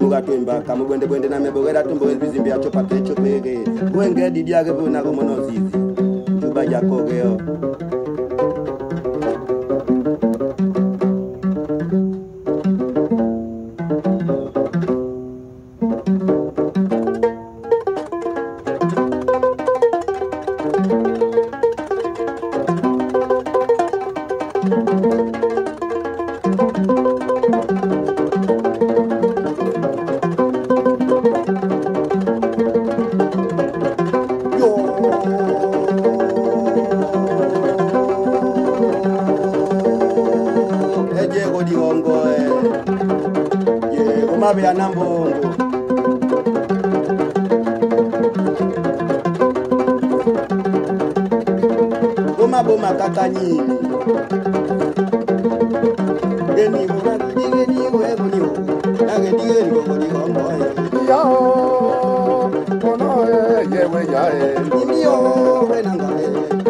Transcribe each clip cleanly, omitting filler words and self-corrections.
buga twemba kamu bwende bwende na mebogera tumbo bizimbi ya chopa kecho pege wenge didia ke bona ko mono zizi juba jakogeo ya nambongo boma boma kakanyini geni bora digeni weboni nage digeni gogoni gombo yo ono yewe yae yo wenanga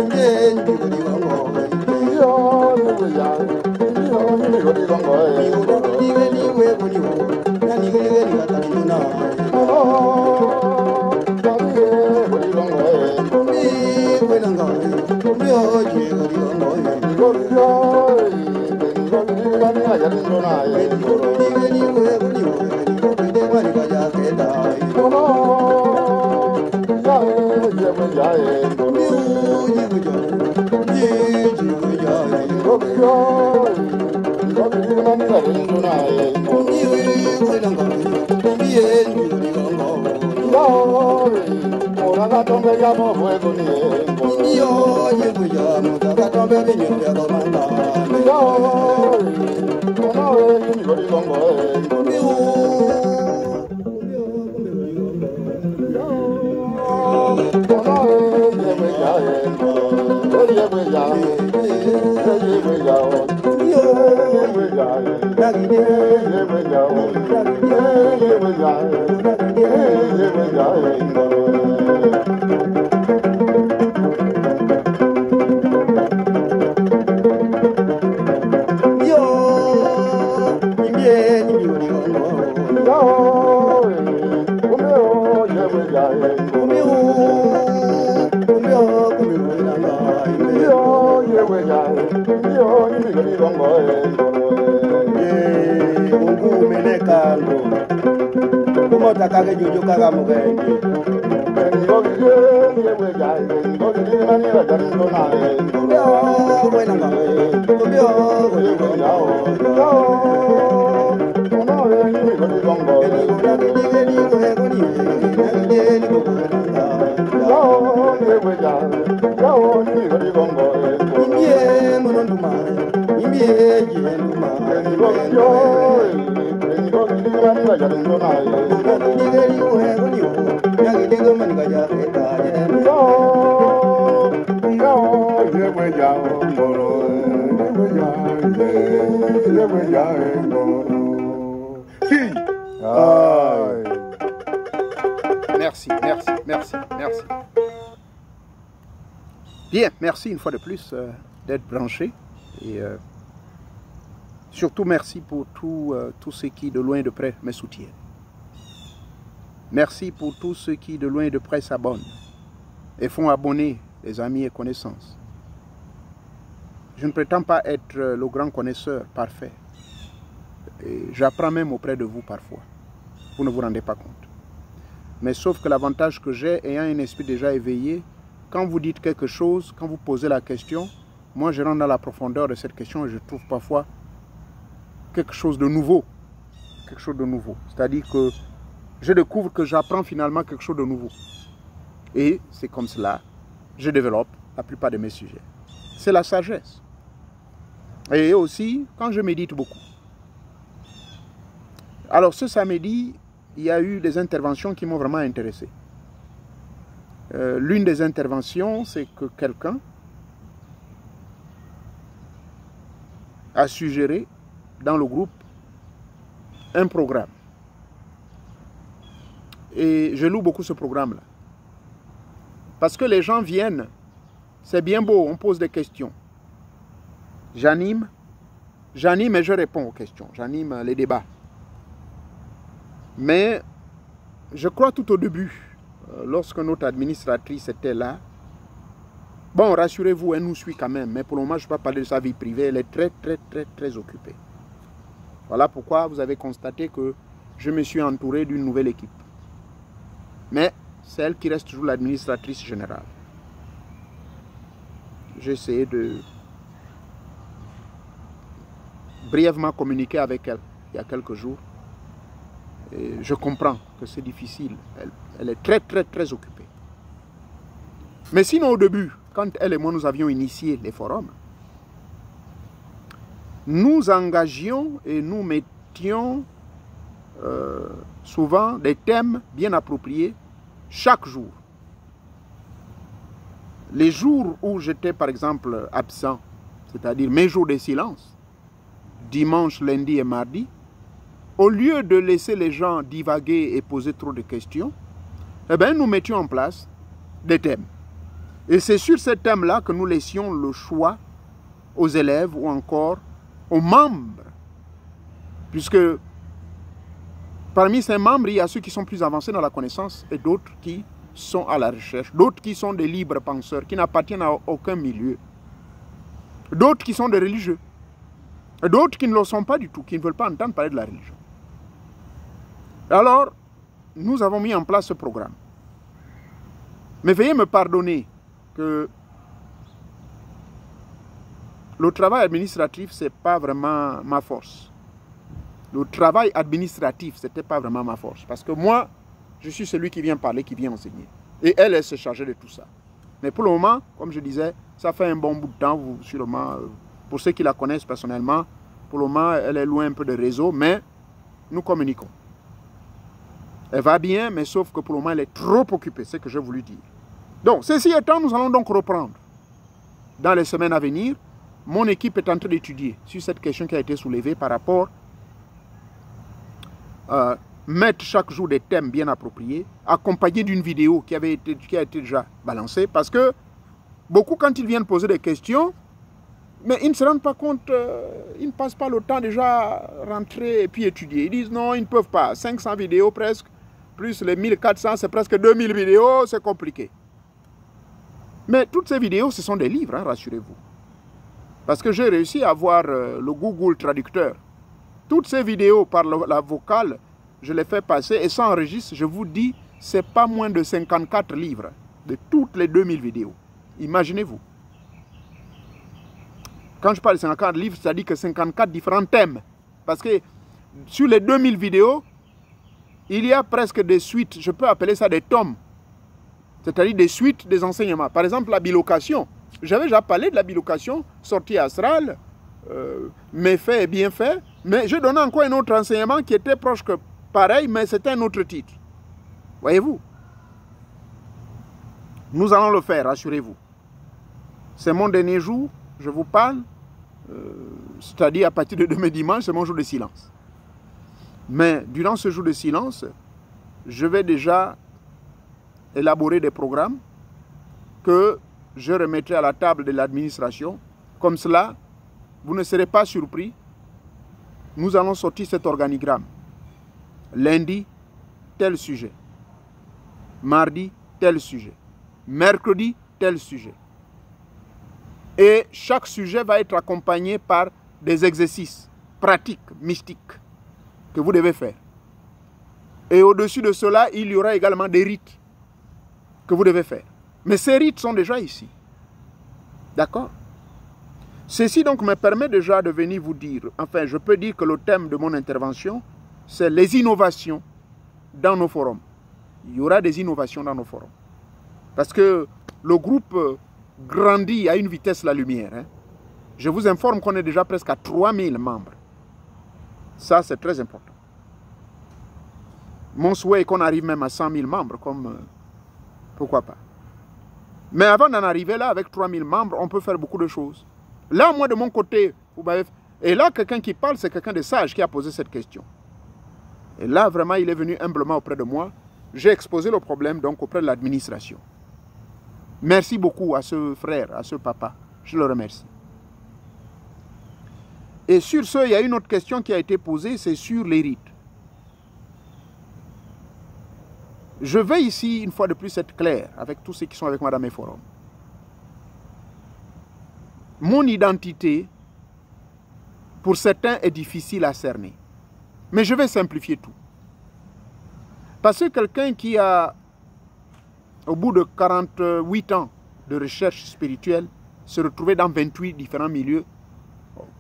ngeni gogoni gombo yo yewe yae yo ngeni gogoni gombo yo digeni weboni nani gogoni katanuna Bien, merci une fois de plus d'être branché et surtout merci pour tous ceux qui de loin et de près me soutiennent. Merci pour tous ceux qui de loin et de près s'abonnent et font abonner les amis et connaissances. Je ne prétends pas être le grand connaisseur parfait. J'apprends même auprès de vous parfois. Vous ne vous rendez pas compte. Mais sauf que l'avantage que j'ai, ayant un esprit déjà éveillé, quand vous dites quelque chose, quand vous posez la question, moi je rentre dans la profondeur de cette question et je trouve parfois quelque chose de nouveau. Quelque chose de nouveau. C'est-à-dire que je découvre que j'apprends finalement quelque chose de nouveau. Et c'est comme cela, je développe la plupart de mes sujets. C'est la sagesse. Et aussi, quand je médite beaucoup. Alors ce samedi, il y a eu des interventions qui m'ont vraiment intéressé. L'une des interventions, c'est que quelqu'un a suggéré dans le groupe un programme. Et je loue beaucoup ce programme-là. Parce que les gens viennent, c'est bien beau, on pose des questions. J'anime et je réponds aux questions, j'anime les débats. Mais je crois tout au début, lorsque notre administratrice était là, bon, rassurez-vous, elle nous suit quand même, mais pour le moment, je ne vais pas parler de sa vie privée, elle est très occupée. Voilà pourquoi vous avez constaté que je me suis entouré d'une nouvelle équipe. Mais c'est elle qui reste toujours l'administratrice générale. J'ai essayé de brièvement communiquer avec elle il y a quelques jours. Et je comprends que c'est difficile. Elle est très occupée. Mais sinon, au début, quand elle et moi nous avions initié les forums, nous engagions et nous mettions souvent des thèmes bien appropriés chaque jour. Les jours où j'étais par exemple absent, c'est-à-dire mes jours de silence, dimanche, lundi et mardi, au lieu de laisser les gens divaguer et poser trop de questions, eh bien, nous mettions en place des thèmes. Et c'est sur ces thèmes-là que nous laissions le choix aux élèves ou encore aux membres. Puisque parmi ces membres, il y a ceux qui sont plus avancés dans la connaissance et d'autres qui sont à la recherche, d'autres qui sont des libres penseurs, qui n'appartiennent à aucun milieu, d'autres qui sont des religieux, et d'autres qui ne le sont pas du tout, qui ne veulent pas entendre parler de la religion. Alors, nous avons mis en place ce programme. Mais veuillez me pardonner que le travail administratif, ce n'est pas vraiment ma force. Le travail administratif, ce n'était pas vraiment ma force. Parce que moi, je suis celui qui vient parler, qui vient enseigner. Et elle se chargeait de tout ça. Mais pour le moment, comme je disais, ça fait un bon bout de temps, vous, sûrement, pour ceux qui la connaissent personnellement, pour le moment, elle est loin un peu de réseau, mais nous communiquons. Elle va bien, mais sauf que pour le moment, elle est trop occupée, c'est ce que j'ai voulu dire. Donc, ceci étant, nous allons donc reprendre. Dans les semaines à venir, mon équipe est en train d'étudier sur cette question qui a été soulevée par rapport à mettre chaque jour des thèmes bien appropriés, accompagnés d'une vidéo qui a été déjà balancée, parce que beaucoup, quand ils viennent poser des questions, mais ils ne se rendent pas compte, ils ne passent pas le temps déjà à rentrer et puis étudier. Ils disent non, ils ne peuvent pas. 500 vidéos presque, plus les 1400, c'est presque 2000 vidéos, c'est compliqué. Mais toutes ces vidéos, ce sont des livres, hein, rassurez-vous. Parce que j'ai réussi à avoir le Google Traducteur. Toutes ces vidéos par la vocale, je les fais passer et ça enregistre, je vous dis, c'est pas moins de 54 livres de toutes les 2000 vidéos. Imaginez-vous. Quand je parle de 54 livres, ça dit que 54 différents thèmes. Parce que sur les 2000 vidéos, il y a presque des suites, je peux appeler ça des tomes. C'est-à-dire des suites des enseignements. Par exemple, la bilocation. J'avais déjà parlé de la bilocation, sortie astrale, méfaits et bienfaits, mais je donnais encore un autre enseignement qui était proche que pareil, mais c'était un autre titre. Voyez-vous? Nous allons le faire, rassurez-vous. C'est mon dernier jour, je vous parle, c'est-à-dire à partir de demain dimanche, c'est mon jour de silence. Mais durant ce jour de silence, je vais déjà élaborer des programmes que je remettrai à la table de l'administration. Comme cela, vous ne serez pas surpris. Nous allons sortir cet organigramme. Lundi, tel sujet. Mardi, tel sujet. Mercredi, tel sujet. Et chaque sujet va être accompagné par des exercices pratiques, mystiques, que vous devez faire. Et au-dessus de cela, il y aura également des rites que vous devez faire. Mais ces rites sont déjà ici. D'accord? Ceci donc me permet déjà de venir vous dire, enfin je peux dire que le thème de mon intervention, c'est les innovations dans nos forums. Il y aura des innovations dans nos forums. Parce que le groupe grandit à une vitesse la lumière. Hein. Je vous informe qu'on est déjà presque à 3000 membres. Ça, c'est très important. Mon souhait est qu'on arrive même à 100 000 membres, comme pourquoi pas. Mais avant d'en arriver là, avec 3000 membres, on peut faire beaucoup de choses. Là, moi, de mon côté, et là, quelqu'un qui parle, c'est quelqu'un de sage qui a posé cette question. Et là, vraiment, il est venu humblement auprès de moi. J'ai exposé le problème, donc, auprès de l'administration. Merci beaucoup à ce frère, à ce papa. Je le remercie. Et sur ce, il y a une autre question qui a été posée, c'est sur les rites. Je vais ici, une fois de plus, être clair avec tous ceux qui sont avec moi dans mes forums. Mon identité, pour certains, est difficile à cerner. Mais je vais simplifier tout. Parce que quelqu'un qui a, au bout de 48 ans de recherche spirituelle, se retrouvait dans 28 différents milieux,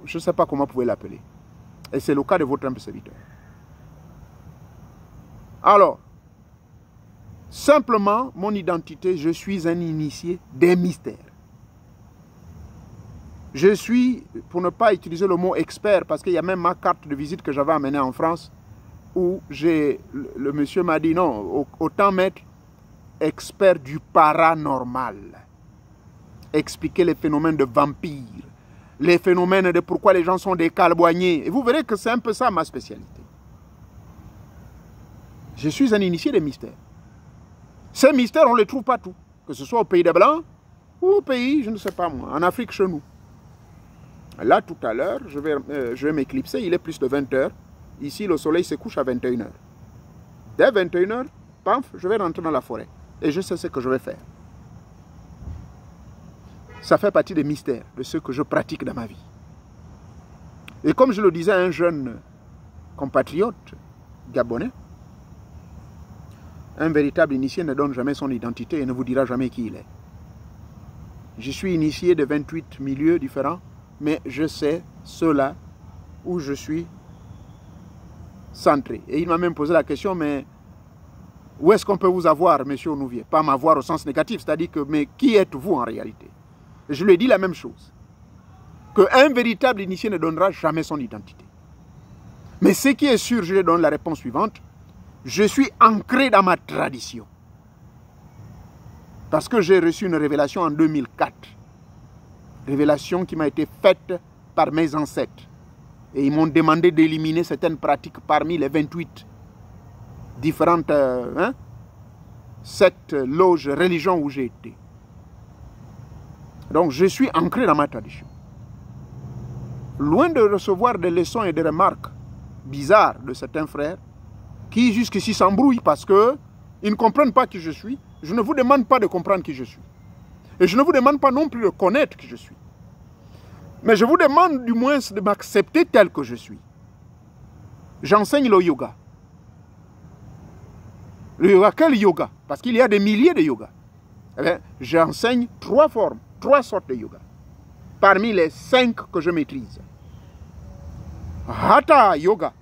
je ne sais pas comment vous pouvez l'appeler. Et c'est le cas de votre humble serviteur. Alors, simplement, mon identité, je suis un initié des mystères. Je suis, pour ne pas utiliser le mot expert, parce qu'il y a même ma carte de visite que j'avais amenée en France, où le monsieur m'a dit non, autant mettre expert du paranormal. Expliquer les phénomènes de vampires, les phénomènes de pourquoi les gens sont des calboignés. Et vous verrez que c'est un peu ça ma spécialité. Je suis un initié des mystères. Ces mystères, on ne les trouve pas tous. Que ce soit au pays des Blancs ou au pays, je ne sais pas moi, en Afrique chez nous. Là, tout à l'heure, je vais m'éclipser, il est plus de 20 h. Ici, le soleil se couche à 21 h. Dès 21 h, paf, je vais rentrer dans la forêt. Et je sais ce que je vais faire. Ça fait partie des mystères, de ce que je pratique dans ma vie. Et comme je le disais à un jeune compatriote gabonais, un véritable initié ne donne jamais son identité et ne vous dira jamais qui il est. Je suis initié de 28 milieux différents, mais je sais ceux-là où je suis centré. Et il m'a même posé la question, mais où est-ce qu'on peut vous avoir, monsieur Onouvier? Pas m'avoir au sens négatif, c'est-à-dire que, mais qui êtes-vous en réalité? Et je lui ai dit la même chose, qu'un véritable initié ne donnera jamais son identité. Mais ce qui est sûr, je lui donne la réponse suivante, je suis ancré dans ma tradition. Parce que j'ai reçu une révélation en 2004. Révélation qui m'a été faite par mes ancêtres. Et ils m'ont demandé d'éliminer certaines pratiques parmi les 28 différentes sectes, loges, religions où j'ai été. Donc je suis ancré dans ma tradition. Loin de recevoir des leçons et des remarques bizarres de certains frères, qui jusqu'ici s'embrouillent parce qu'ils ne comprennent pas qui je suis. Je ne vous demande pas de comprendre qui je suis. Et je ne vous demande pas non plus de connaître qui je suis. Mais je vous demande du moins de m'accepter tel que je suis. J'enseigne le yoga. Le yoga, quel yoga? Parce qu'il y a des milliers de yogas. Eh bien, j'enseigne 3 formes, 3 sortes de yoga. Parmi les 5 que je maîtrise. Hatha yoga.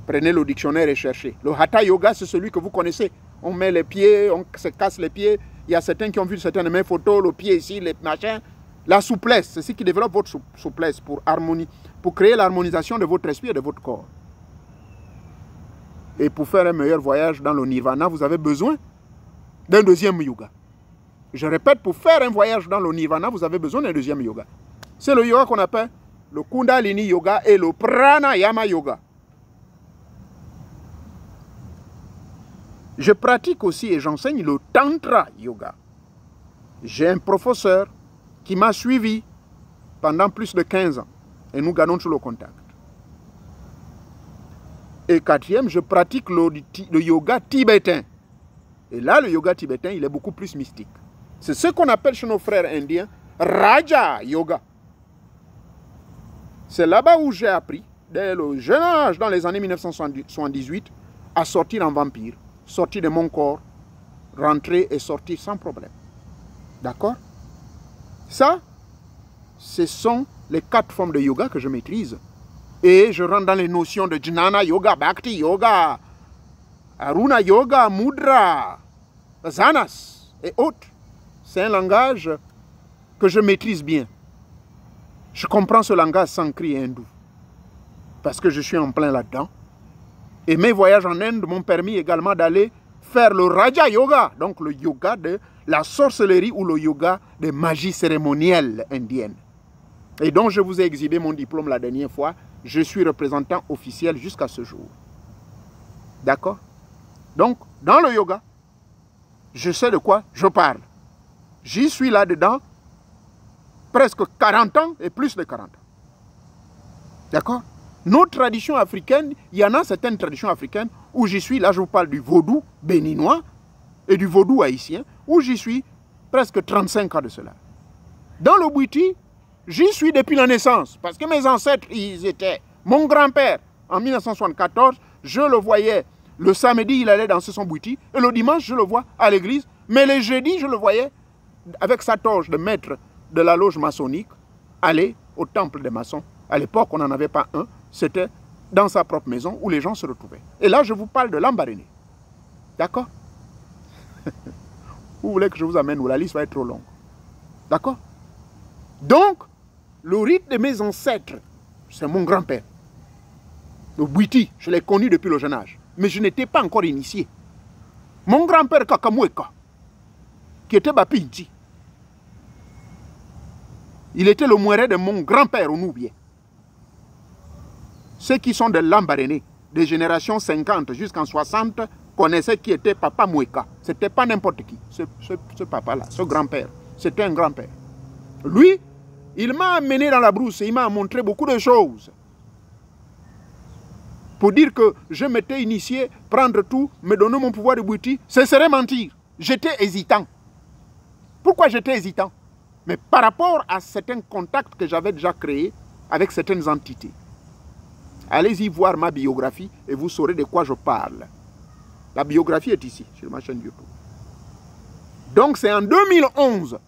Prenez le dictionnaire et cherchez. Le Hatha Yoga, c'est celui que vous connaissez. On met les pieds, on se casse les pieds. Il y a certains qui ont vu certaines de mes photos, le pied ici, les machins. La souplesse, c'est ce qui développe votre souplesse pour créer l'harmonisation de votre esprit et de votre corps. Et pour faire un meilleur voyage dans le Nirvana, vous avez besoin d'un deuxième yoga. Je répète, pour faire un voyage dans le Nirvana, vous avez besoin d'un deuxième yoga. C'est le yoga qu'on appelle le Kundalini Yoga et le Pranayama Yoga. Je pratique aussi et j'enseigne le Tantra Yoga. J'ai un professeur qui m'a suivi pendant plus de 15 ans. Et nous gardons tout le contact. Et 4e, je pratique le yoga tibétain. Et là, le yoga tibétain, il est beaucoup plus mystique. C'est ce qu'on appelle chez nos frères indiens Raja Yoga. C'est là-bas où j'ai appris, dès le jeune âge, dans les années 1978, à sortir en vampire. Sortir de mon corps, rentrer et sortir sans problème. D'accord? Ça, ce sont les 4 formes de yoga que je maîtrise. Et je rentre dans les notions de Jnana Yoga, Bhakti Yoga, Aruna Yoga, Mudra, Zanas et autres. C'est un langage que je maîtrise bien. Je comprends ce langage sanskrit et hindou. Parce que je suis en plein là-dedans. Et mes voyages en Inde m'ont permis également d'aller faire le Raja Yoga, donc le yoga de la sorcellerie ou le yoga de magie cérémonielle indienne. Et donc je vous ai exhibé mon diplôme la dernière fois. Je suis représentant officiel jusqu'à ce jour. D'accord? Donc, dans le yoga, je sais de quoi je parle. J'y suis là-dedans presque 40 ans et plus de 40 ans. D'accord? Nos traditions africaines, il y en a certaines traditions africaines où j'y suis, là je vous parle du vaudou béninois et du vaudou haïtien, où j'y suis presque 35 ans de cela. Dans le Bwiti, j'y suis depuis la naissance, parce que mes ancêtres, ils étaient. Mon grand-père, en 1974, je le voyais, le samedi, il allait danser son Bwiti, et le dimanche, je le vois à l'église, mais les jeudis, je le voyais avec sa toge de maître de la loge maçonnique, aller au temple des maçons. À l'époque, on n'en avait pas un, c'était dans sa propre maison où les gens se retrouvaient. Et là, je vous parle de Lambaréné. D'accord? Vous voulez que je vous amène où la liste va être trop longue. D'accord? Donc, le rite de mes ancêtres, c'est mon grand-père. Le Bwiti, je l'ai connu depuis le jeune âge. Mais je n'étais pas encore initié. Mon grand-père Kakamweka, qui était Bapinti, il était le moueret de mon grand-père Onoubie. Ceux qui sont de Lambaréné, des générations 50 jusqu'en 60, connaissaient qui était Papa Mweka. Ce n'était pas n'importe qui, ce papa-là, ce grand-père. C'était un grand-père. Lui, il m'a amené dans la brousse et il m'a montré beaucoup de choses. Pour dire que je m'étais initié, prendre tout, me donner mon pouvoir de Bwiti, ce serait mentir. J'étais hésitant. Pourquoi j'étais hésitant? Mais par rapport à certains contacts que j'avais déjà créés avec certaines entités. Allez-y voir ma biographie et vous saurez de quoi je parle. La biographie est ici, sur ma chaîne YouTube. Donc c'est en 2011,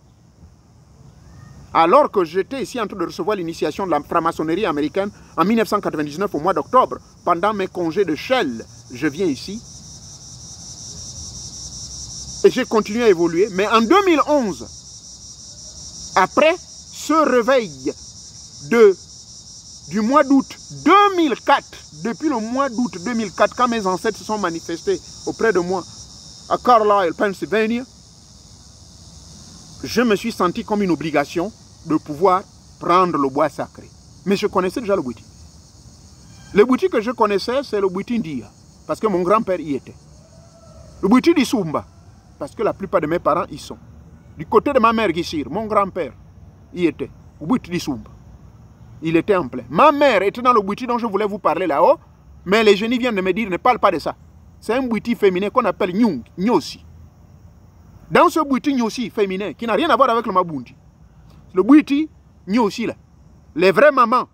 alors que j'étais ici en train de recevoir l'initiation de la franc-maçonnerie américaine, en 1999, au mois d'octobre, pendant mes congés de Shell, je viens ici. Et j'ai continué à évoluer. Mais en 2011, après ce réveil du mois d'août 2004, depuis le mois d'août 2004, quand mes ancêtres se sont manifestés auprès de moi à Carlisle, Pennsylvania, je me suis senti comme une obligation de pouvoir prendre le bois sacré. Mais je connaissais déjà le Bwiti. Le Bwiti que je connaissais, c'est le Bwiti Ndia, parce que mon grand-père y était. Le Bwiti d'Isumba, parce que la plupart de mes parents y sont. Du côté de ma mère Gissir, mon grand-père y était, au Bwiti d'Isumba. Il était en plein. Ma mère était dans le Bwiti dont je voulais vous parler là-haut, mais les génies viennent de me dire, ne parle pas de ça. C'est un Bwiti féminin qu'on appelle Nyosi. Dans ce Bwiti Nyosi féminin, qui n'a rien à voir avec le Mabundi, le Bwiti Nyosi, là, les vraies mamans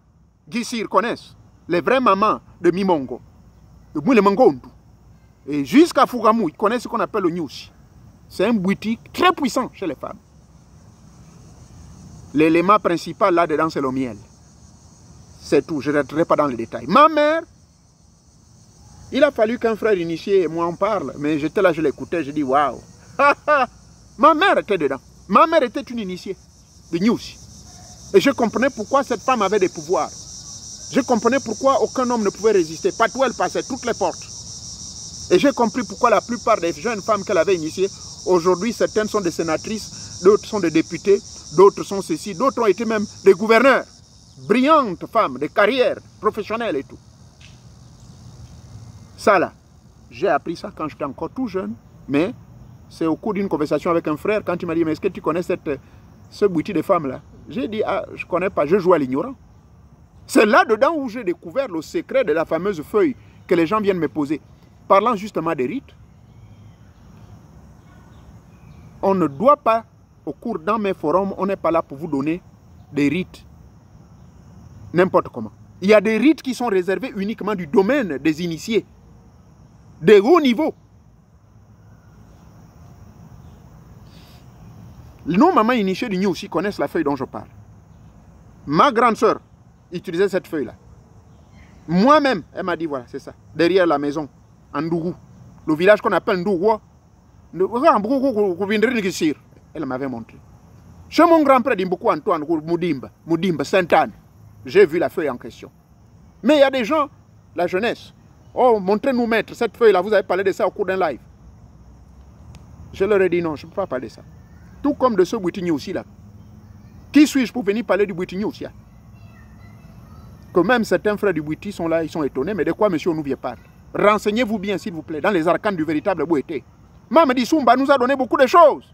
Gissir connaissent, les vraies mamans de Mimongo, de Moulemangondu, et jusqu'à Fugamou, ils connaissent ce qu'on appelle le Nyosi. C'est un Bwiti très puissant chez les femmes. L'élément principal là-dedans, c'est le miel. C'est tout, je ne rentrerai pas dans les détails. Ma mère, il a fallu qu'un frère initié et moi en parle, mais j'étais là, je l'écoutais, je dis waouh. Ma mère était dedans. Ma mère était une initiée de Nyusi. Et je comprenais pourquoi cette femme avait des pouvoirs. Je comprenais pourquoi aucun homme ne pouvait résister. Partout elle passait, toutes les portes. Et j'ai compris pourquoi la plupart des jeunes femmes qu'elle avait initiées, aujourd'hui, certaines sont des sénatrices, d'autres sont des députés, d'autres sont ceci, d'autres ont été même des gouverneurs. Brillantes femmes, de carrière professionnelle et tout. Ça là, j'ai appris ça quand j'étais encore tout jeune, mais c'est au cours d'une conversation avec un frère, quand il m'a dit, mais est-ce que tu connais ce Bwiti de femme là? J'ai dit, ah, je ne connais pas, je joue à l'ignorant. C'est là-dedans où j'ai découvert le secret de la fameuse feuille que les gens viennent me poser. Parlant justement des rites, on ne doit pas, au cours dans mes forums, on n'est pas là pour vous donner des rites n'importe comment. Il y a des rites qui sont réservés uniquement du domaine des initiés, des hauts niveaux. Nos mamans initiées du New aussi connaissent la feuille dont je parle. Ma grande sœur utilisait cette feuille-là. Moi-même, elle m'a dit, voilà, c'est ça. Derrière la maison, en Ndougou, le village qu'on appelle Ndougou, elle m'avait montré. Chez mon grand-père Dimboku Antoine, Moudimba, Sainte-Anne, j'ai vu la feuille en question. Mais il y a des gens, la jeunesse, oh, montrez-nous maître, cette feuille-là, vous avez parlé de ça au cours d'un live. Je leur ai dit non, je ne peux pas parler de ça. Tout comme de ce Bwiti aussi là. Qui suis-je pour venir parler du Bwiti aussi là? Que même certains frères du Bwiti sont là, ils sont étonnés, mais de quoi monsieur Onoubie parle? Renseignez-vous bien s'il vous plaît, dans les arcanes du véritable Bwiti. Mamadi Sumba nous a donné beaucoup de choses.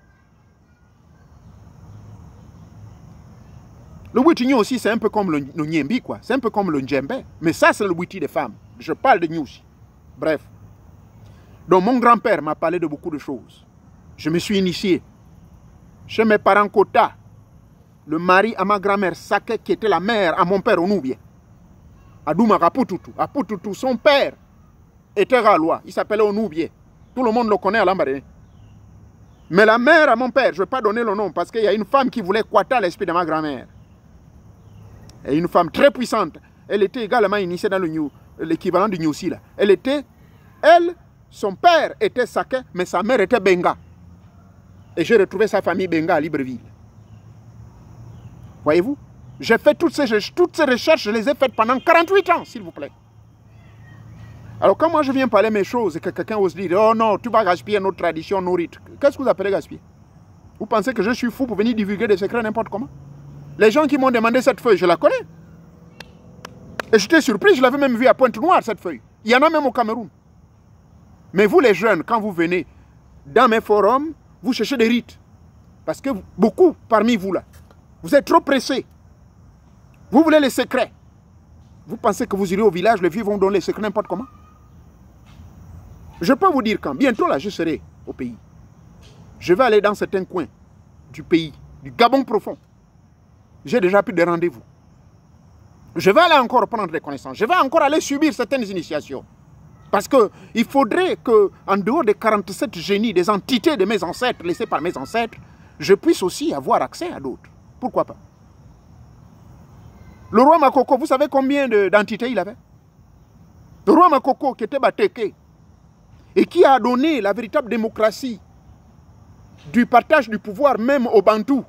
Le Witi aussi, c'est un peu comme le Nyembi, quoi. C'est un peu comme le Ndjembe. Mais ça, c'est le Witi des femmes. Je parle de Nyusi. Bref. Donc, mon grand-père m'a parlé de beaucoup de choses. Je me suis initié. Chez mes parents Kota, le mari à ma grand-mère Sake, qui était la mère à mon père Onoubien. Adouma Rapututu. Apututu, son père était Ralois. Il s'appelait Onoubien. Tout le monde le connaît à Lambaréné. Mais la mère à mon père, je ne vais pas donner le nom, parce qu'il y a une femme qui voulait quater l'esprit de ma grand-mère. Et une femme très puissante. Elle était également initiée dans l'équivalent du Nyusi. Son père était Sake, mais sa mère était Benga. Et j'ai retrouvé sa famille Benga à Libreville. Voyez-vous? J'ai fait toutes ces recherches, je les ai faites pendant 48 ans, s'il vous plaît. Alors quand moi je viens parler mes choses et que quelqu'un ose dire « Oh non, tu vas gaspiller notre tradition, nos rites », qu'est-ce que vous appelez gaspiller? Vous pensez que je suis fou pour venir divulguer des secrets n'importe comment? Les gens qui m'ont demandé cette feuille, je la connais. Et j'étais surpris, je l'avais même vue à Pointe-Noire, cette feuille. Il y en a même au Cameroun. Mais vous les jeunes, quand vous venez dans mes forums, vous cherchez des rites. Parce que beaucoup parmi vous là, vous êtes trop pressés. Vous voulez les secrets. Vous pensez que vous irez au village, les vieux vont donner les secrets n'importe comment? Je peux vous dire quand, bientôt là, je serai au pays. Je vais aller dans certains coins du pays, du Gabon profond. J'ai déjà pris des rendez-vous. Je vais aller encore prendre des connaissances. Je vais encore aller subir certaines initiations. Parce qu'il faudrait qu'en dehors des 47 génies, des entités de mes ancêtres, laissées par mes ancêtres, je puisse aussi avoir accès à d'autres. Pourquoi pas? Le roi Makoko, vous savez combien d'entités il avait? Le roi Makoko qui était Bateke et qui a donné la véritable démocratie du partage du pouvoir même aux Bantous.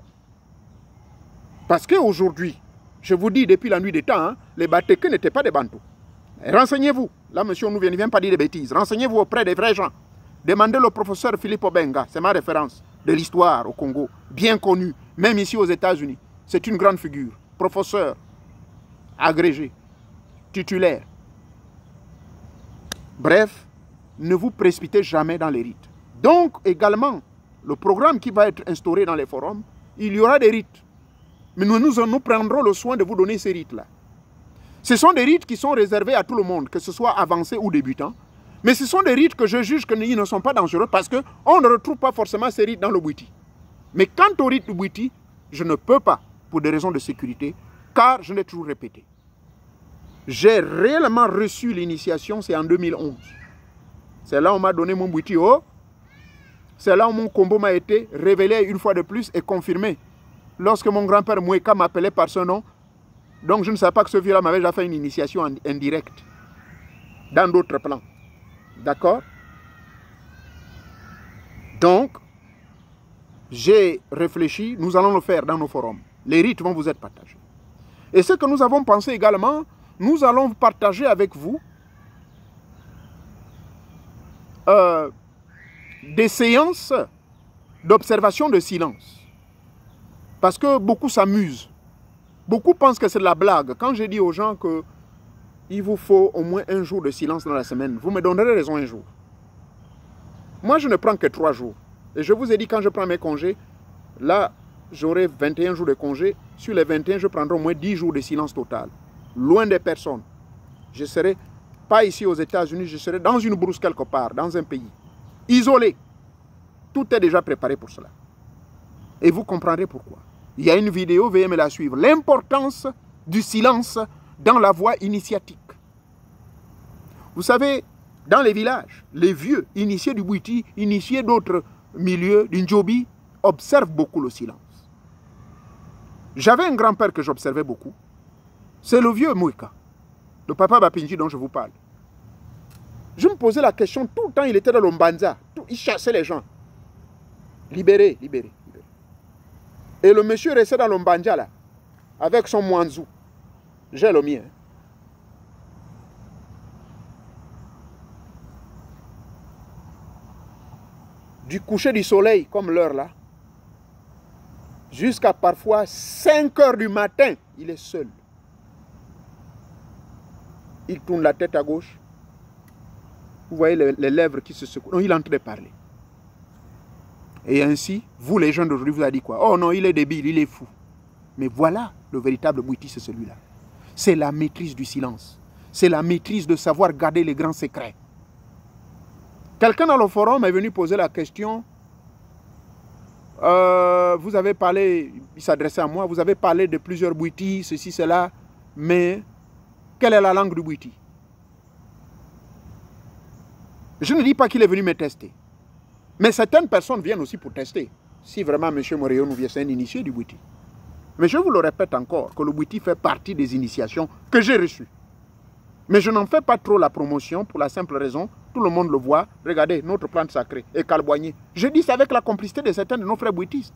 Parce qu'aujourd'hui, je vous dis depuis la nuit des temps, hein, les Bateke n'étaient pas des Bantous. Renseignez-vous. Là, monsieur, on ne vient pas dire des bêtises. Renseignez-vous auprès des vrais gens. Demandez le professeur Philippe Obenga, c'est ma référence de l'histoire au Congo, bien connu, même ici aux États-Unis. C'est une grande figure. Professeur, agrégé, titulaire. Bref, ne vous précipitez jamais dans les rites. Donc, également, le programme qui va être instauré dans les forums, il y aura des rites. Mais nous prendrons le soin de vous donner ces rites-là. Ce sont des rites qui sont réservés à tout le monde, que ce soit avancé ou débutant. Mais ce sont des rites que je juge qu'ils ne sont pas dangereux parce qu'on ne retrouve pas forcément ces rites dans le Bwiti. Mais quant au rite du Bwiti, je ne peux pas, pour des raisons de sécurité, car je l'ai toujours répété. J'ai réellement reçu l'initiation, c'est en 2011. C'est là où on m'a donné mon Bwiti. Oh, c'est là où mon combo m'a été révélé une fois de plus et confirmé. Lorsque mon grand-père Moueka m'appelait par ce nom, donc je ne savais pas que ce vieux-là m'avait déjà fait une initiation indirecte, dans d'autres plans. D'accord? Donc, j'ai réfléchi, nous allons le faire dans nos forums. Les rites vont vous être partagés. Et ce que nous avons pensé également, nous allons partager avec vous des séances d'observation de silence. Parce que beaucoup s'amusent. Beaucoup pensent que c'est de la blague. Quand je dis aux gens qu'il vous faut au moins un jour de silence dans la semaine, vous me donnerez raison un jour. Moi, je ne prends que 3 jours. Et je vous ai dit, quand je prends mes congés, là, j'aurai 21 jours de congés. Sur les 21, je prendrai au moins 10 jours de silence total. Loin des personnes. Je ne serai pas ici aux États-Unis, je serai dans une brousse quelque part, dans un pays. Isolé. Tout est déjà préparé pour cela. Et vous comprendrez pourquoi. Il y a une vidéo, veuillez me la suivre. L'importance du silence dans la voie initiatique. Vous savez, dans les villages, les vieux, initiés du Bwiti, initiés d'autres milieux, du Ndjobi, observent beaucoup le silence. J'avais un grand-père que j'observais beaucoup. C'est le vieux Mouika, le papa Bapinji dont je vous parle. Je me posais la question, tout le temps il était dans l'Ombanza, il chassait les gens. Libérez, libérez. Et le monsieur restait dans l'Ombanja là, avec son Mwanzou. J'ai le mien. Du coucher du soleil, comme l'heure là, jusqu'à parfois 5 heures du matin, il est seul. Il tourne la tête à gauche. Vous voyez les lèvres qui se secouent. Non, il est en train de parler. Et ainsi, vous les gens d'aujourd'hui, vous avez dit quoi? Oh non, il est débile, il est fou. Mais voilà Le véritable Bwiti, c'est celui-là. C'est la maîtrise du silence. C'est la maîtrise de savoir garder les grands secrets. Quelqu'un dans le forum est venu poser la question. Vous avez parlé, il s'adressait à moi, vous avez parlé de plusieurs Bwiti, ceci, cela, mais quelle est la langue du Bwiti? Je ne dis pas qu'il est venu me tester. Mais certaines personnes viennent aussi pour tester. Si vraiment M. Moréo nous vient, c'est un initié du Bwiti. Mais je vous le répète encore, que le Bwiti fait partie des initiations que j'ai reçues. Mais je n'en fais pas trop la promotion pour la simple raison, tout le monde le voit. Regardez, notre plante sacrée est Kalboigné. Je dis ça avec la complicité de certains de nos frères bouitistes.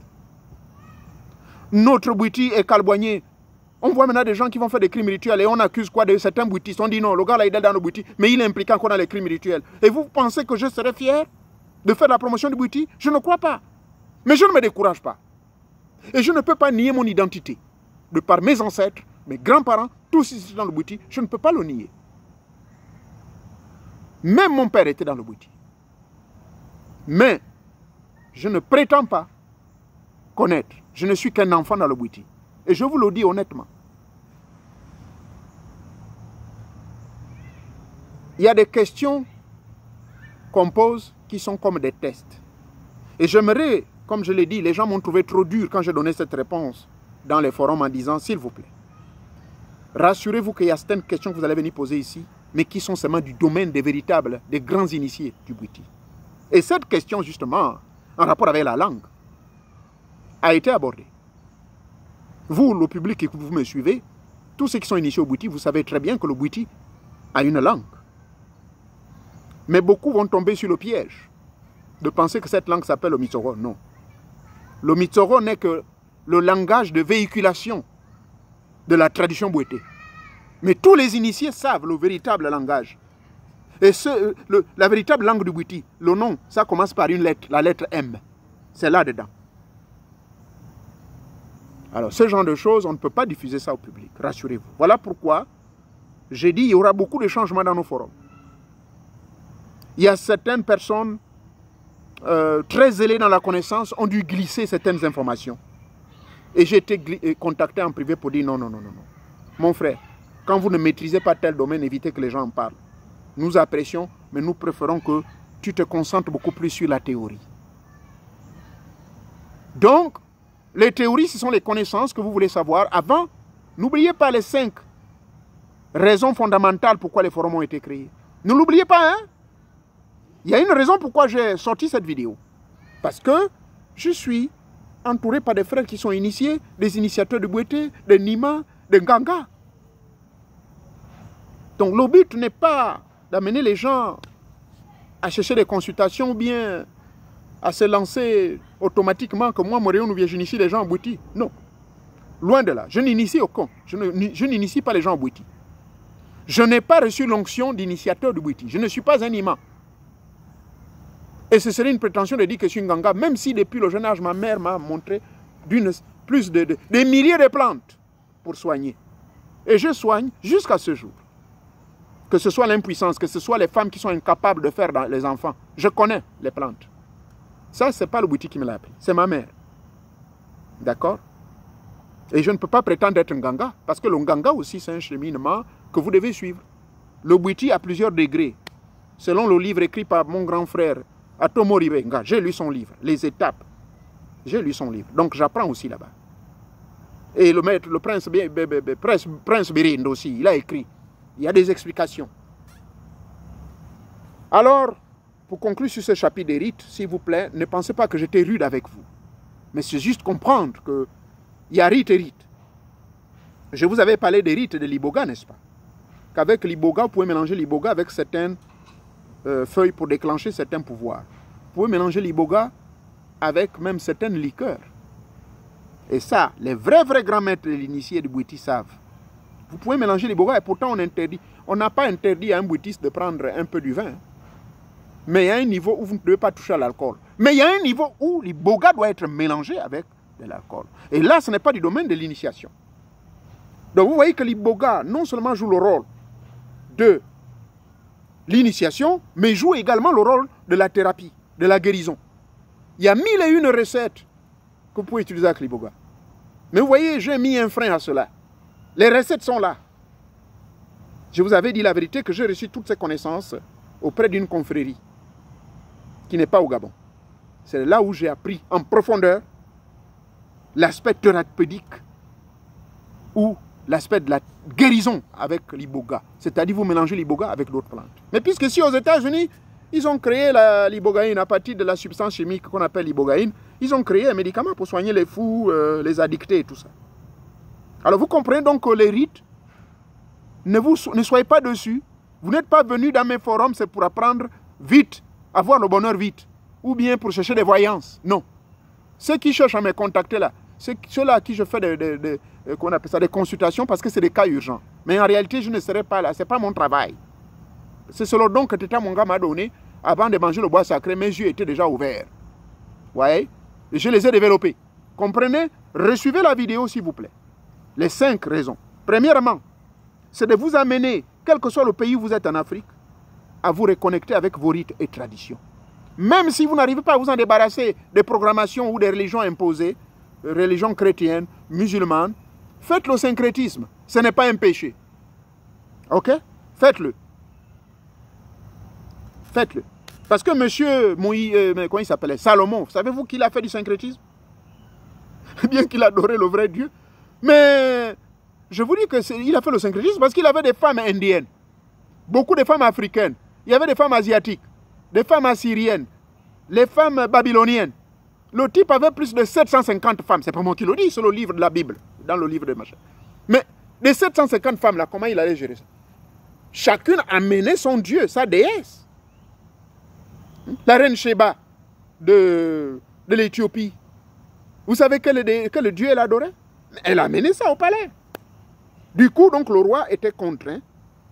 Notre Bwiti est Kalboigné. On voit maintenant des gens qui vont faire des crimes rituels et on accuse quoi de certains bouitistes. On dit non, le gars là il est dans le Bwiti, mais il est impliqué encore dans les crimes rituels. Et vous pensez que je serais fier de faire la promotion du Bwiti? Je ne crois pas. Mais je ne me décourage pas. Et je ne peux pas nier mon identité. De par mes ancêtres, mes grands-parents, tous ici dans le Bwiti, je ne peux pas le nier. Même mon père était dans le Bwiti. Mais je ne prétends pas connaître. Je ne suis qu'un enfant dans le Bwiti. Et je vous le dis honnêtement. Il y a des questions qu'on pose qui sont comme des tests. Et j'aimerais, comme je l'ai dit, les gens m'ont trouvé trop dur quand j'ai donné cette réponse dans les forums en disant, s'il vous plaît, rassurez-vous qu'il y a certaines questions que vous allez venir poser ici, mais qui sont seulement du domaine des véritables, des grands initiés du Bwiti. Et cette question, justement, en rapport avec la langue, a été abordée. Vous, le public, et que vous me suivez, tous ceux qui sont initiés au Bwiti, vous savez très bien que le Bwiti a une langue. Mais beaucoup vont tomber sur le piège de penser que cette langue s'appelle le Mitsoro. Non. Le Mitsoro n'est que le langage de véhiculation de la tradition bouété. Mais tous les initiés savent le véritable langage. Et la véritable langue du Bwiti, le nom, ça commence par une lettre, la lettre M. C'est là-dedans. Alors, ce genre de choses, on ne peut pas diffuser ça au public, rassurez-vous. Voilà pourquoi j'ai dit qu'il y aura beaucoup de changements dans nos forums. Il y a certaines personnes très zélées dans la connaissance ont dû glisser certaines informations. Et j'ai été contacté en privé pour dire non, non, non, non, non. Mon frère, quand vous ne maîtrisez pas tel domaine, évitez que les gens en parlent. Nous apprécions, mais nous préférons que tu te concentres beaucoup plus sur la théorie. Donc, les théories, ce sont les connaissances que vous voulez savoir. Avant, n'oubliez pas les 5 raisons fondamentales pourquoi les forums ont été créés. Ne l'oubliez pas, hein? Il y a une raison pourquoi j'ai sorti cette vidéo. Parce que je suis entouré par des frères qui sont initiés, des initiateurs de Bouété, des Nima, des Nganga. Donc le but n'est pas d'amener les gens à chercher des consultations ou bien à se lancer automatiquement que moi, Moréo, nous j'initie les gens en Bwiti. Non. Loin de là. Je n'initie aucun. Je n'initie pas les gens en Bwiti. Je n'ai pas reçu l'onction d'initiateur du Bwiti. Je ne suis pas un imam. Et ce serait une prétention de dire que je suis un Nganga, même si depuis le jeune âge, ma mère m'a montré des milliers de plantes pour soigner. Et je soigne jusqu'à ce jour. Que ce soit l'impuissance, que ce soit les femmes qui sont incapables de faire les enfants. Je connais les plantes. Ça, ce n'est pas le Bwiti qui me l'a appris, c'est ma mère. D'accord? Et je ne peux pas prétendre être un Nganga, parce que le Nganga aussi, c'est un cheminement que vous devez suivre. Le Bwiti a plusieurs degrés. Selon le livre écrit par mon grand frère, Atomo Ribenga, j'ai lu son livre, Les étapes. J'ai lu son livre, donc j'apprends aussi là-bas. Et le maître, le prince Birind aussi, il a écrit. Il y a des explications. Alors, pour conclure sur ce chapitre des rites, s'il vous plaît, ne pensez pas que j'étais rude avec vous. Mais c'est juste comprendre qu'il y a rite et rite. Je vous avais parlé des rites de l'iboga, n'est-ce pas? Qu'avec l'iboga, vous pouvez mélanger l'iboga avec certaines feuilles pour déclencher certains pouvoirs. Vous pouvez mélanger l'iboga avec même certaines liqueurs. Et ça, les vrais grands maîtres de l'initié du Bwiti savent. Vous pouvez mélanger l'iboga et pourtant on interdit. On n'a pas interdit à un bouddhiste de prendre un peu du vin. Mais il y a un niveau où vous ne devez pas toucher à l'alcool. Mais il y a un niveau où l'iboga doit être mélangé avec de l'alcool. Et là, ce n'est pas du domaine de l'initiation. Donc vous voyez que l'iboga non seulement joue le rôle de l'initiation, mais joue également le rôle de la thérapie, de la guérison. Il y a 1001 recettes que vous pouvez utiliser avec l'iboga. Mais vous voyez, j'ai mis un frein à cela. Les recettes sont là. Je vous avais dit la vérité que j'ai reçu toutes ces connaissances auprès d'une confrérie qui n'est pas au Gabon. C'est là où j'ai appris en profondeur l'aspect thérapeutique ou l'aspect de la guérison avec l'iboga. C'est-à-dire vous mélangez l'iboga avec d'autres plantes. Mais puisque si aux États-Unis, ils ont créé l'ibogaïne à partir de la substance chimique qu'on appelle l'ibogaïne, ils ont créé un médicament pour soigner les fous, les addictés et tout ça. Alors vous comprenez donc que les rites, ne soyez pas dessus. Vous n'êtes pas venu dans mes forums, c'est pour apprendre vite, avoir le bonheur vite, ou bien pour chercher des voyances. Non. Ceux qui cherchent à me contacter là, c'est ceux-là à qui je fais qu'on appelle ça, des consultations parce que c'est des cas urgents. Mais en réalité, je ne serai pas là, ce n'est pas mon travail. C'est ce don que Teta Monga m'a donné avant de manger le bois sacré, mes yeux étaient déjà ouverts. Vous voyez? Et je les ai développés. Comprenez? Resuivez la vidéo s'il vous plaît. Les 5 raisons. Premièrement, c'est de vous amener, quel que soit le pays où vous êtes en Afrique, à vous reconnecter avec vos rites et traditions. Même si vous n'arrivez pas à vous en débarrasser des programmations ou des religions imposées, religions chrétiennes, musulmanes, faites le syncrétisme. Ce n'est pas un péché. Ok? Faites-le. Faites-le. Parce que monsieur comment il s'appelait? Salomon, savez-vous qu'il a fait du syncrétisme? Bien qu'il adorait le vrai Dieu. Mais je vous dis qu'il a fait le syncrétisme parce qu'il avait des femmes indiennes. Beaucoup de femmes africaines. Il y avait des femmes asiatiques, des femmes assyriennes, les femmes babyloniennes. Le type avait plus de 750 femmes. C'est pas moi qui le dis, c'est le livre de la Bible, dans le livre de machin. Mais les 750 femmes-là, comment il allait gérer ça? Chacune amenait son dieu, sa déesse. La reine Sheba de l'Éthiopie. Vous savez quel dieu elle adorait? Elle amenait ça au palais. Du coup, donc, le roi était contraint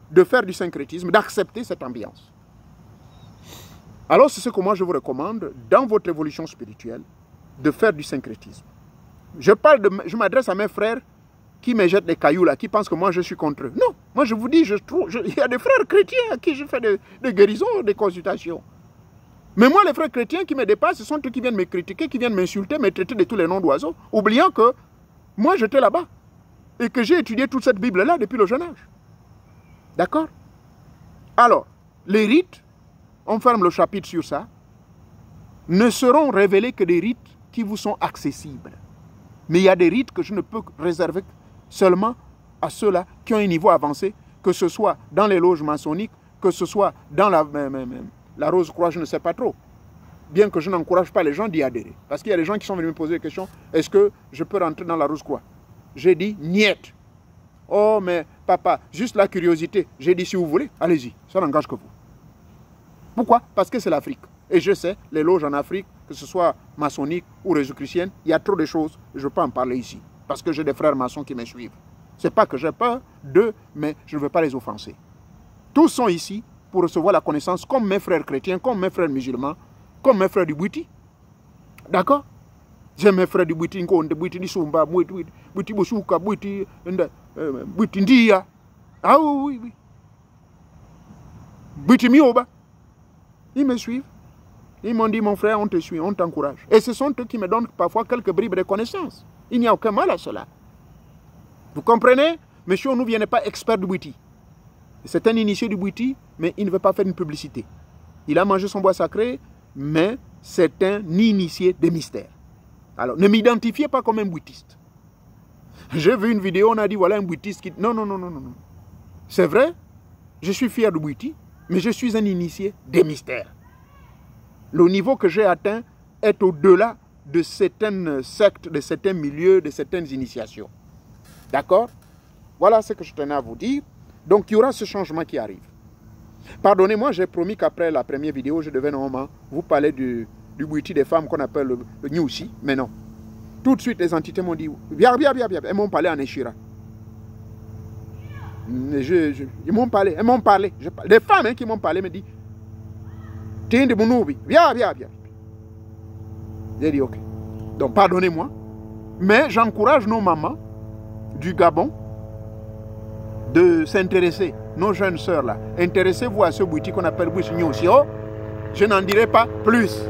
de faire du syncrétisme, d'accepter cette ambiance. Alors, c'est ce que moi je vous recommande, dans votre évolution spirituelle, de faire du syncrétisme. Je m'adresse à mes frères qui me jettent des cailloux là, qui pensent que moi je suis contre eux. Non, moi je vous dis, il y a des frères chrétiens à qui je fais des guérisons, des consultations. Mais moi, les frères chrétiens qui me dépassent, ce sont eux qui viennent me critiquer, qui viennent m'insulter, me traiter de tous les noms d'oiseaux, oubliant que moi j'étais là-bas et que j'ai étudié toute cette Bible-là depuis le jeune âge. D'accord? Alors, les rites, on ferme le chapitre sur ça, ne seront révélés que des rites qui vous sont accessibles. Mais il y a des rites que je ne peux réserver seulement à ceux-là qui ont un niveau avancé, que ce soit dans les loges maçonniques, que ce soit dans la Rose-Croix, je ne sais pas trop. Bien que je n'encourage pas les gens d'y adhérer. Parce qu'il y a des gens qui sont venus me poser des questions, est-ce que je peux rentrer dans la Rose-Croix? J'ai dit, niet. Oh, mais papa, juste la curiosité. J'ai dit, si vous voulez, allez-y, ça n'engage que vous. Pourquoi? Parce que c'est l'Afrique. Et je sais, les loges en Afrique, que ce soit maçonnique ou réseau-chrétienne, il y a trop de choses, je ne veux pas en parler ici. Parce que j'ai des frères maçons qui me suivent. Ce n'est pas que j'ai peur d'eux, mais je ne veux pas les offenser. Tous sont ici pour recevoir la connaissance comme mes frères chrétiens, comme mes frères musulmans, comme mes frères du Bouiti. D'accord? J'ai mes frères du Bouiti, Bouiti Nisumba, Bouiti Boussouka, Bouiti Ndia. Ah oui, oui. Bouiti Mioba. Ils me suivent. Ils m'ont dit, mon frère, on te suit, on t'encourage. Et ce sont eux qui me donnent parfois quelques bribes de connaissances. Il n'y a aucun mal à cela. Vous comprenez? Monsieur Onou n'est pas expert du Bouiti. C'est un initié du Bouiti, mais il ne veut pas faire une publicité. Il a mangé son bois sacré, mais c'est un initié des mystères. Alors, ne m'identifiez pas comme un bouitiste. J'ai vu une vidéo, on a dit, voilà un bouitiste qui... Non, non, non, non, non. C'est vrai, je suis fier du Bouiti, mais je suis un initié des mystères. Le niveau que j'ai atteint est au-delà de certaines sectes, de certains milieux, de certaines initiations. D'accord? Voilà ce que je tenais à vous dire. Donc, il y aura ce changement qui arrive. Pardonnez-moi, j'ai promis qu'après la première vidéo, je devais normalement vous parler du Bouiti des femmes qu'on appelle le Nyusi, mais non. Tout de suite, les entités m'ont dit, viens. Elles m'ont parlé en Eshira. Ils m'ont parlé, elles m'ont parlé. Des femmes qui m'ont parlé me disent, viens. J'ai dit, ok. Donc, pardonnez-moi, mais j'encourage nos mamans du Gabon de s'intéresser, nos jeunes sœurs là. Intéressez-vous à ce boutique qu'on appelle Bouiti Nyusi. Oh, je n'en dirai pas plus.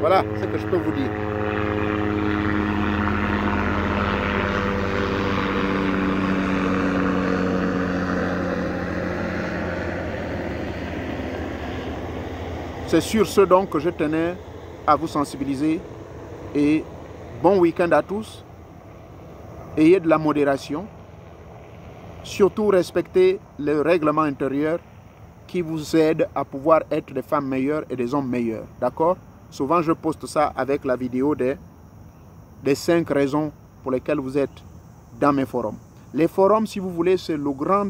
Voilà ce que je peux vous dire. C'est sur ce donc que je tenais à vous sensibiliser. Et bon week-end à tous. Ayez de la modération. Surtout respectez le règlement intérieur qui vous aide à pouvoir être des femmes meilleures et des hommes meilleurs. D'accord? Souvent je poste ça avec la vidéo des 5 raisons pour lesquelles vous êtes dans mes forums. Les forums, si vous voulez, c'est le grand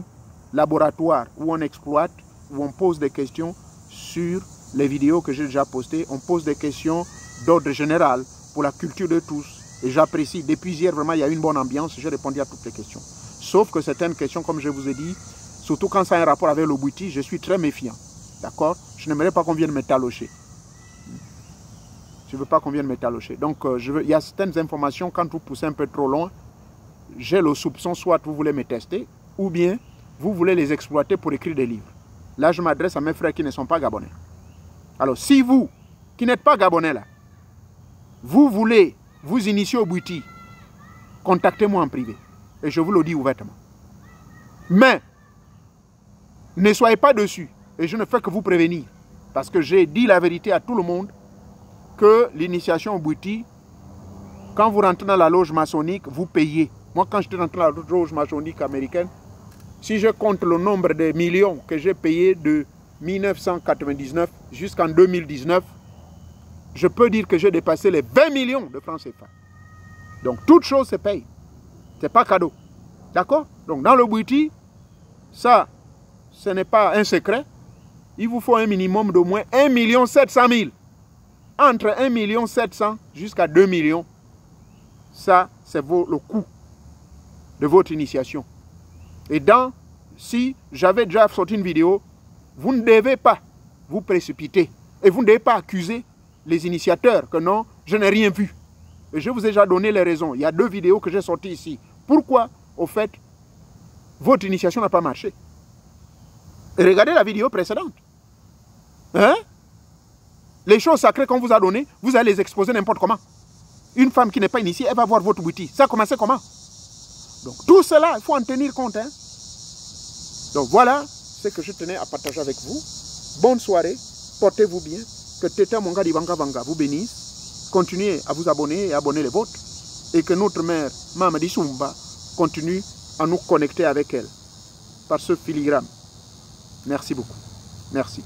laboratoire où on exploite, où on pose des questions sur les vidéos que j'ai déjà postées. On pose des questions d'ordre général pour la culture de tous. Et j'apprécie. Depuis hier, vraiment, il y a une bonne ambiance. J'ai répondu à toutes les questions. Sauf que certaines questions, comme je vous ai dit, surtout quand ça a un rapport avec le bouti, je suis très méfiant. D'accord? Je n'aimerais pas qu'on vienne me talocher. Je ne veux pas qu'on vienne me talocher. Donc, il y a certaines informations, quand vous poussez un peu trop loin, j'ai le soupçon, soit vous voulez me tester, ou bien vous voulez les exploiter pour écrire des livres. Là, je m'adresse à mes frères qui ne sont pas gabonais. Alors, si vous, qui n'êtes pas gabonais là, vous voulez vous initier au bouti, contactez-moi en privé. Et je vous le dis ouvertement. Mais, ne soyez pas dessus. Et je ne fais que vous prévenir. Parce que j'ai dit la vérité à tout le monde que l'initiation au bouti, quand vous rentrez dans la loge maçonnique, vous payez. Moi, quand j'étais rentré dans la loge maçonnique américaine, si je compte le nombre de millions que j'ai payés de 1999 jusqu'en 2019, je peux dire que j'ai dépassé les 20 millions de francs CFA. Donc, toute chose se paye. Ce n'est pas cadeau. D'accord? Donc, dans le bouti, ça, ce n'est pas un secret. Il vous faut un minimum d'au moins 1 700 000. Entre 1 700 000 jusqu'à 2 millions. Ça, c'est le coût de votre initiation. Et si j'avais déjà sorti une vidéo, vous ne devez pas vous précipiter. Et vous ne devez pas accuser les initiateurs que non, je n'ai rien vu. Et je vous ai déjà donné les raisons. Il y a 2 vidéos que j'ai sorties ici. Pourquoi, au fait, votre initiation n'a pas marché? Et regardez la vidéo précédente. Hein? Les choses sacrées qu'on vous a données, vous allez les exposer n'importe comment. Une femme qui n'est pas initiée, elle va voir votre bouti. Ça a commencé comment? Donc tout cela, il faut en tenir compte. Hein? Donc voilà ce que je tenais à partager avec vous. Bonne soirée, portez-vous bien. Que Teta Monga Dibanga Vanga vous bénisse. Continuez à vous abonner et abonner les vôtres. Et que notre mère, Mamadi Soumba, continue à nous connecter avec elle. Par ce filigrane. Merci beaucoup. Merci.